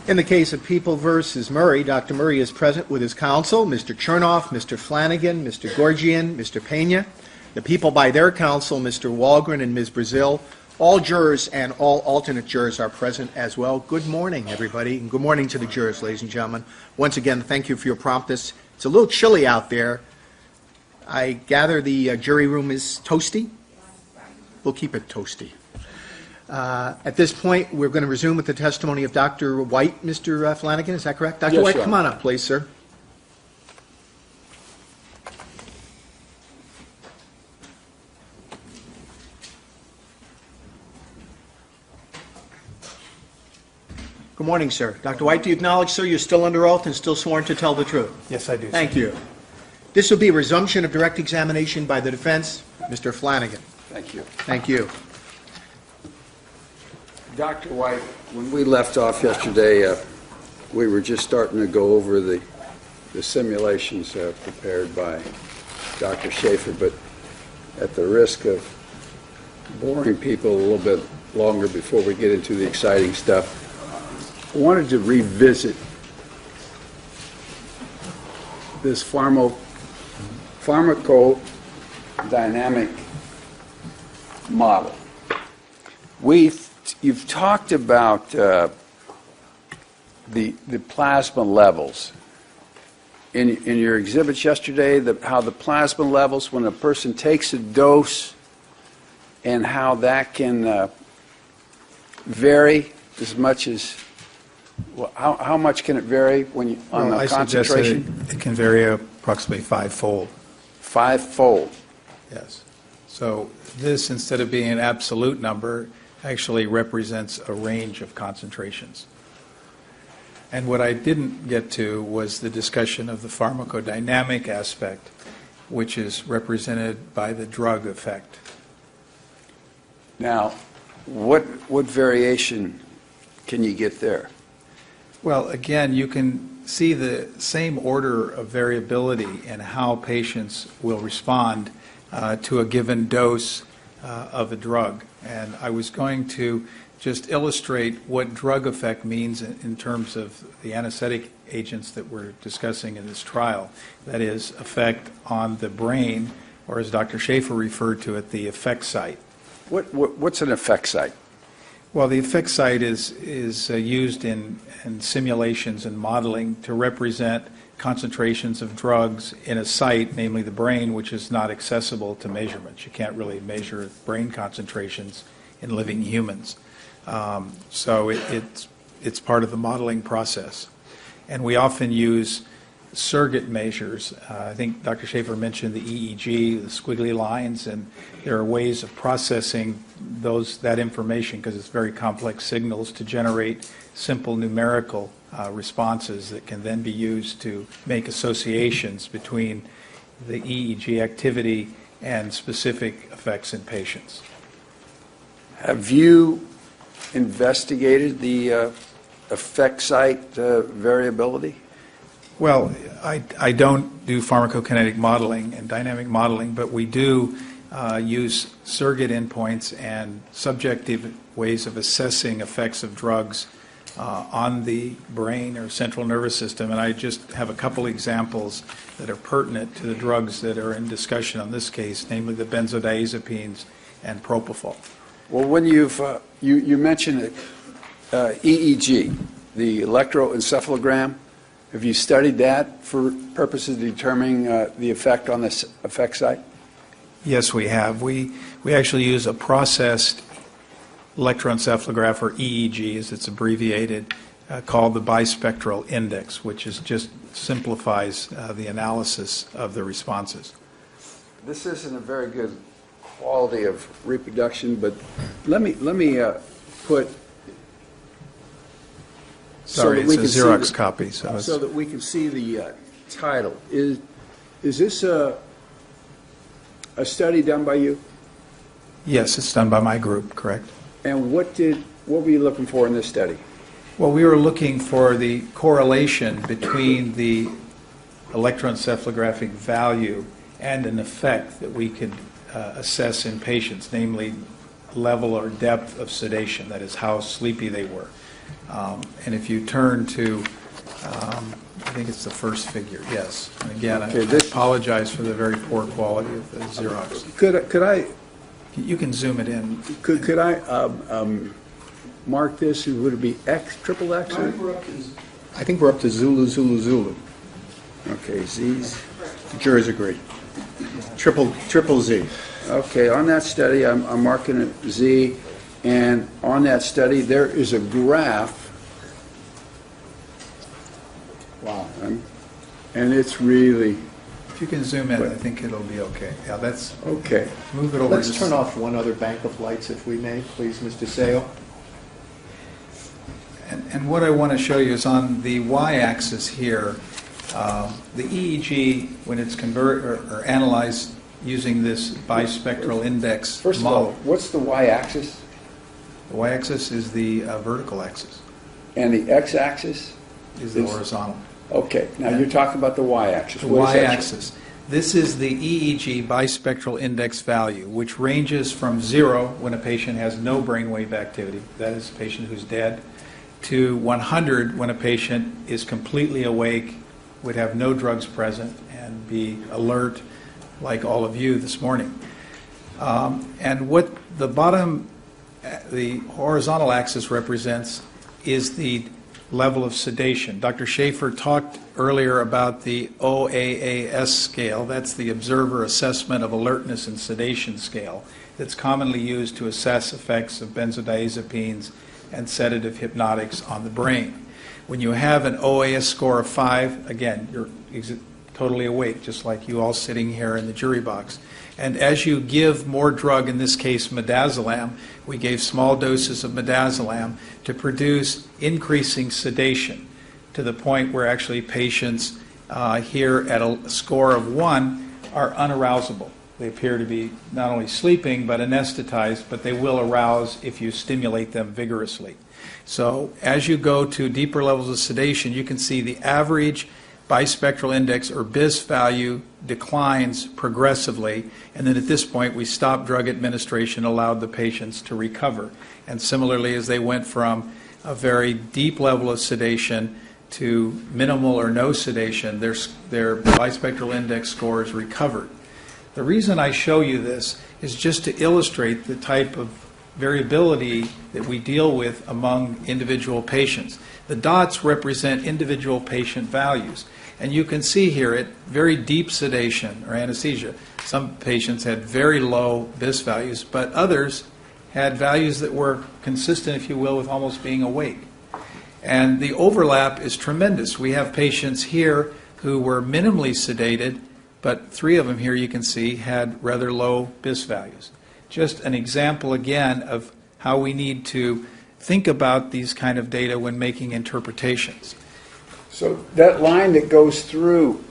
In the case of People versus Murray, Dr. Murray is present with his counsel, Mr. Chernoff, Mr. Flanagan, Mr. Gorgian, Mr. Pena. The people by their counsel, Mr. Walgren and Ms. Brazil. All jurors and all alternate jurors are present as well. Good morning, everybody, and good morning to the jurors, ladies and gentlemen. Once again, thank you for your promptness. It's a little chilly out there. I gather the jury room is toasty. We'll keep it toasty. At this point, we're going to resume with the testimony of Dr. White, Mr. Flanagan. Is that correct? Dr. Yes, White, sir. come on up, please, sir. Good morning, sir. Dr. White, do you acknowledge, sir, you're still under oath and still sworn to tell the truth? Yes, I do. Thank you. This will be a resumption of direct examination by the defense. Mr. Flanagan. Thank you. Thank you. Dr. White, when we left off yesterday, we were just starting to go over the simulations prepared by Dr. Schaefer, but at the risk of boring people a little bit longer before we get into the exciting stuff, I wanted to revisit this pharmacodynamic model. You've talked about the plasma levels. In your exhibits yesterday, how the plasma levels when a person takes a dose and how that can vary as much as, well, how much can it vary when you, on the concentration? It can vary approximately five-fold. Five-fold. Yes. So this, instead of being an absolute number, actually represents a range of concentrations. And what I didn't get to was the discussion of the pharmacodynamic aspect, which is represented by the drug effect. Now, what variation can you get there? Well, again, you can see the same order of variability in how patients will respond to a given dose of a drug. And I was going to just illustrate what drug effect means in terms of the anesthetic agents that we're discussing in this trial. That is, effect on the brain, or as Dr. Schaefer referred to it, the effect site. What's an effect site? Well, the effect site is used in simulations and modeling to represent concentrations of drugs in a site, namely the brain, which is not accessible to measurements. You can't really measure brain concentrations in living humans. So it's part of the modeling process. And we often use surrogate measures. I think Dr. Schaefer mentioned the EEG, the squiggly lines, and there are ways of processing that information, because it's very complex signals, to generate simple numerical responses that can then be used to make associations between the EEG activity and specific effects in patients. Have you investigated the effect site variability? Well, I don't do pharmacokinetic modeling and dynamic modeling, but we do use surrogate endpoints and subjective ways of assessing effects of drugs on the brain or central nervous system. And I just have a couple examples that are pertinent to the drugs that are in discussion on this case, namely the benzodiazepines and propofol. Well, when you mentioned EEG, the electroencephalogram, have you studied that for purposes of determining the effect on this effect site? Yes, we have. We actually use a processed electroencephalograph, or EEG as it's abbreviated, called the bispectral index, which just simplifies the analysis of the responses. This isn't a very good quality of reproduction, but let me put. Sorry, it's a Xerox copy. So that we can see the title. Is this a study done by you? Yes, it's done by my group, correct. And what were you looking for in this study? Well, we were looking for the correlation between the electroencephalographic value and an effect that we could assess in patients, namely level or depth of sedation, that is how sleepy they were. And if you turn to, I think it's the first figure, yes. And again, Okay, I apologize for the very poor quality of the Xerox. Could I You can zoom it in. Could I mark this? Would it be X, triple X? I think we're up to Zulu, Zulu, Zulu. Okay, Z's. The jurors agree. Triple Z. Okay, on that study, I'm marking it Z, and on that study, there is a graph. Wow. And it's really, If you can zoom in, I think it'll be okay. Yeah, that's, okay. move it over. Let's just- turn off one other bank of lights if we may, please, Mr. Sale. And what I want to show you is on the y-axis here, the EEG, when it's or analyzed using this bispectral index First of all, model. what's the y-axis The y-axis is the vertical axis, and the x-axis? is the horizontal. Okay, now you're talking about the y-axis. The What is that? y-axis. This is the EEG bispectral index value, which ranges from 0 when a patient has no brainwave activity, that is a patient who's dead, to 100 when a patient is completely awake, would have no drugs present, and be alert like all of you this morning. And what the bottom, the horizontal axis represents is the level of sedation. Dr. Schaefer talked earlier about the OAAS scale. That's the Observer Assessment of Alertness and Sedation scale that's commonly used to assess effects of benzodiazepines and sedative hypnotics on the brain. When you have an OAS score of 5, again, you're totally awake, just like you all sitting here in the jury box. And as you give more drug, in this case midazolam, we gave small doses of midazolam to produce increasing sedation to the point where actually patients here at a score of 1 are unarousable. They appear to be not only sleeping but anesthetized, but they will arouse if you stimulate them vigorously. So as you go to deeper levels of sedation, you can see the average bispectral index or BIS value declines progressively, and then at this point we stopped drug administration, allowed the patients to recover. And similarly, as they went from a very deep level of sedation to minimal or no sedation, their bispectral index scores recovered. The reason I show you this is just to illustrate the type of variability that we deal with among individual patients. The dots represent individual patient values. And you can see here at very deep sedation or anesthesia, some patients had very low BIS values, but others had values that were consistent, if you will, with almost being awake. And the overlap is tremendous. We have patients here who were minimally sedated, but 3 of them here you can see had rather low BIS values. Just an example again of how we need to think about these kind of data when making interpretations. So that line that goes through,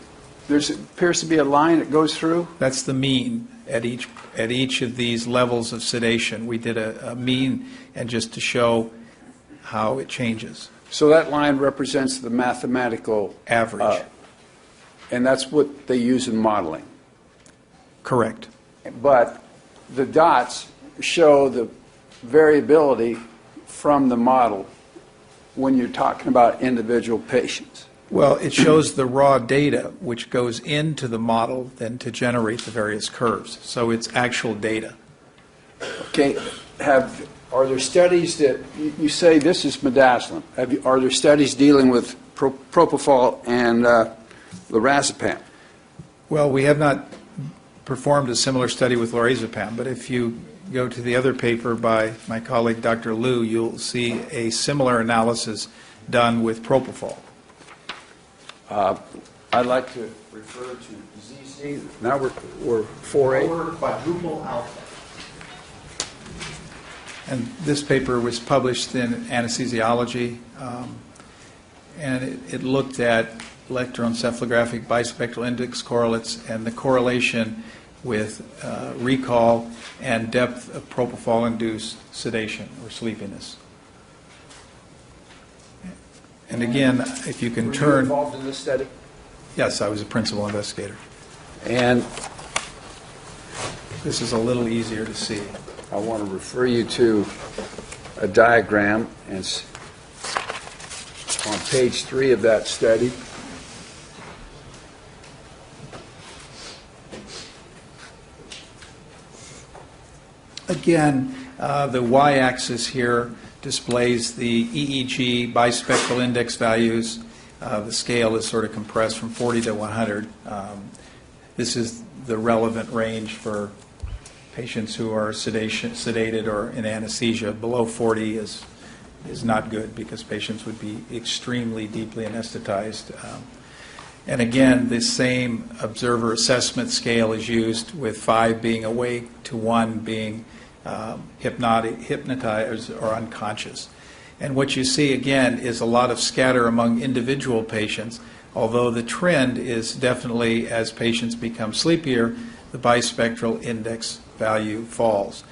there appears to be a line that goes through? That's the mean at each of these levels of sedation. We did a mean, and just to show how it changes. So that line represents the mathematical Average. And that's what they use in modeling. Correct. But the dots show the variability from the model when you're talking about individual patients. Well, it shows the raw data, which goes into the model then to generate the various curves. So it's actual data. Okay, are there studies that, you say this is midazolam. Are there studies dealing with propofol and lorazepam? Well, we have not performed a similar study with lorazepam, but if you go to the other paper by my colleague Dr. Liu, you'll see a similar analysis done with propofol. I'd like to refer to ZC. Now we're 4A. Lower quadruple alpha. And this paper was published in Anesthesiology, and it looked at electroencephalographic bispectral index correlates and the correlation with recall and depth of propofol-induced sedation or sleepiness. And again, if you can Were you turn... involved in this study? Yes, I was a principal investigator. And This is a little easier to see. I want to refer you to a diagram, and on page 3 of that study. Again, the y-axis here displays the EEG bispectral index values. The scale is sort of compressed from 40 to 100. This is the relevant range for patients who are sedated or in anesthesia. Below 40 is not good because patients would be extremely deeply anesthetized. And again, this same observer assessment scale is used, with 5 being awake to 1 being hypnotized or unconscious. And what you see again is a lot of scatter among individual patients, although the trend is definitely, as patients become sleepier, the bispectral index value falls.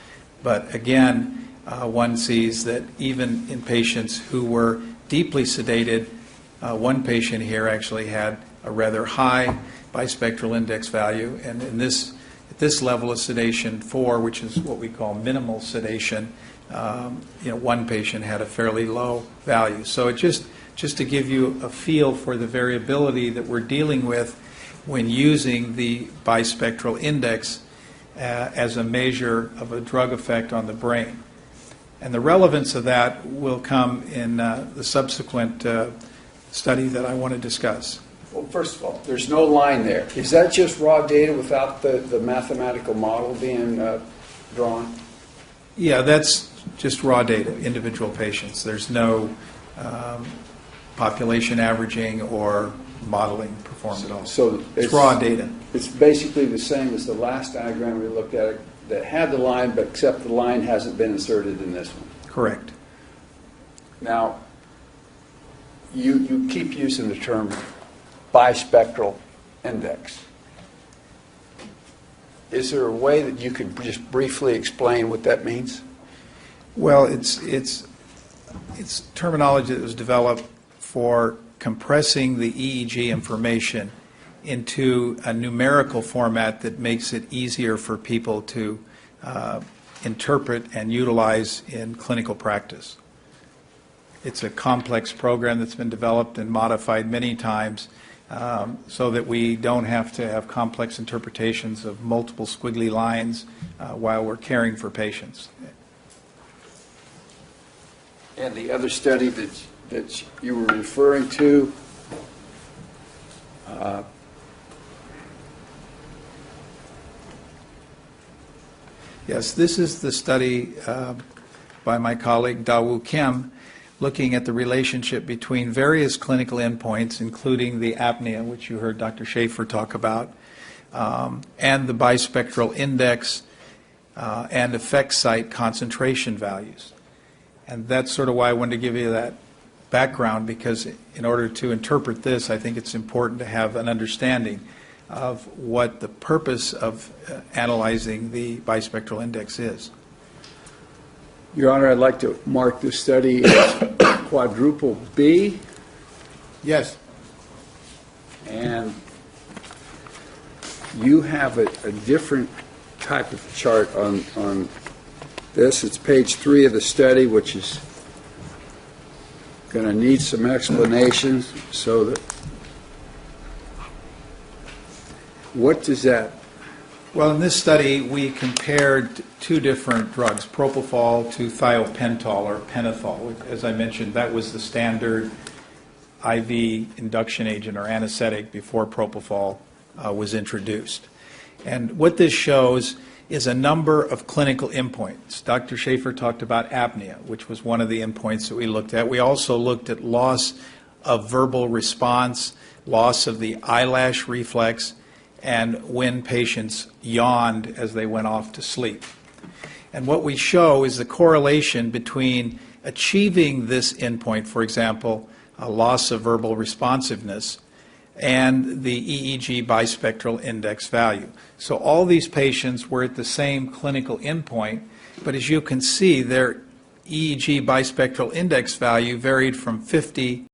But again, one sees that even in patients who were deeply sedated, one patient here actually had a rather high bispectral index value, and at this level of sedation 4, which is what we call minimal sedation, one patient had a fairly low value. So it just to give you a feel for the variability that we're dealing with when using the bispectral index as a measure of a drug effect on the brain. And the relevance of that will come in the subsequent study that I want to discuss. Well, first of all, there's no line there. Is that just raw data without the mathematical model being drawn? Yeah, that's just raw data, individual patients. There's no population averaging or modeling performed at all. So it's raw data. It's basically the same as the last diagram we looked at that had the line, but except the line hasn't been inserted in this one. Correct. Now, you keep using the term bispectral index. Is there a way that you could just briefly explain what that means? Well, it's terminology that was developed for compressing the EEG information into a numerical format that makes it easier for people to interpret and utilize in clinical practice. It's a complex program that's been developed and modified many times so that we don't have to have complex interpretations of multiple squiggly lines while we're caring for patients. And the other study that you were referring to, yes, this is the study by my colleague Daewoo Kim, looking at the relationship between various clinical endpoints, including the apnea, which you heard Dr. Schaefer talk about, and the bispectral index and effect site concentration values. And that's sort of why I wanted to give you that background, because in order to interpret this, I think it's important to have an understanding of what the purpose of analyzing the bispectral index is. Your Honor, I'd like to mark this study as quadruple B. Yes. And you have a different type of chart on this. It's page 3 of the study, which is going to need some explanations. So that, what does that? Well, in this study, we compared 2 different drugs, propofol to thiopental or pentothal. As I mentioned, that was the standard IV induction agent or anesthetic before propofol was introduced. And what this shows is a number of clinical endpoints. Dr. Schaefer talked about apnea, which was one of the endpoints that we looked at. We also looked at loss of verbal response, loss of the eyelash reflex, and when patients yawned as they went off to sleep. And what we show is the correlation between achieving this endpoint, for example, a loss of verbal responsiveness, and the EEG bispectral index value. So all these patients were at the same clinical endpoint, but as you can see, their EEG bispectral index value varied from 50